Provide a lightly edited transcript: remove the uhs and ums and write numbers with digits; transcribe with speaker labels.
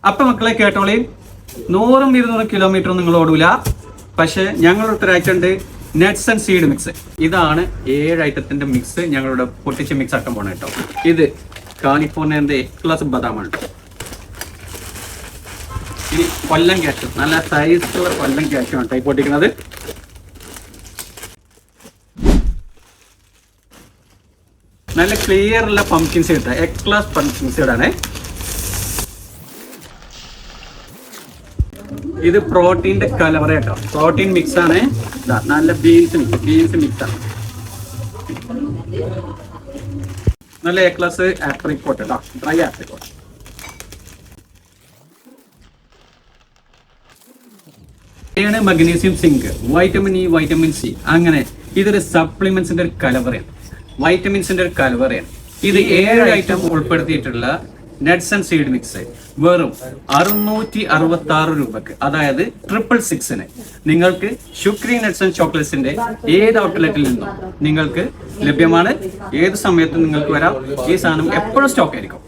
Speaker 1: അപ്പൊ മക്കളെ കേട്ടോളി, 100-200 കിലോമീറ്റർ നിങ്ങൾ ഓടൂല. പക്ഷെ ഞങ്ങളുടെ ഐറ്റമുണ്ട് നട്ട്സ് ആൻഡ് സീഡ് മിക്സ്. ഇതാണ് 7 ഐറ്റത്തിന്റെ മിക്സ്. ഞങ്ങളുടെ പൊട്ടിച്ച് മിക്സ് ആക്കാൻ പോണ കേട്ടോ. ഇത് കാലിഫോർണിയന്റെ എക്ലസ് ബദാമാണ് കേട്ടോ. ഇനി കൊല്ലം കാഷ്യൂ, നല്ല സൈസുള്ള കൊല്ലം കാഷ്യൂ ആണ് ടൈപ്പ് പൊട്ടിക്കുന്നത്. നല്ല ക്ലിയർ ഉള്ള പംകിൻ സീഡ്, എക്ലസ് പംകിൻ സീഡാണ്. ഇത് പ്രോട്ടീന്റെ കലവറ കേട്ടോ, പ്രോട്ടീൻ മിക്സ് ആണ്. നല്ല ബീൻസ് മിക്സ് ആണ്. നല്ല എക്ലസ് ആപ്രിക്കോട്ട് കേട്ടോ, dry apricot. Magnesium zinc, vitamin E, vitamin C, അങ്ങനെ ഇതൊരു സപ്ലിമെന്റ്സിന്റെ ഒരു കലവറയാണ്, വൈറ്റമിൻസിന്റെ ഒരു കലവറയാണ്. ഇത് 7 ഐറ്റം ഉൾപ്പെടുത്തിയിട്ടുള്ള നട്ട്സ് ആൻഡ് സീഡ് മിക്സ് വെറും 666 രൂപക്ക്, അതായത് 666-ന് നിങ്ങൾക്ക് ശുക്രി നട്ട്സ് ആൻഡ് ചോക്ലേറ്റ്സിന്റെ ഏത് ഔട്ട്ലെറ്റിൽ നിന്നും നിങ്ങൾക്ക് ലഭ്യമാണ്. ഏത് സമയത്തും നിങ്ങൾക്ക് വരാം. ഈ സാധനം എപ്പോഴും സ്റ്റോക്ക് ആയിരിക്കും.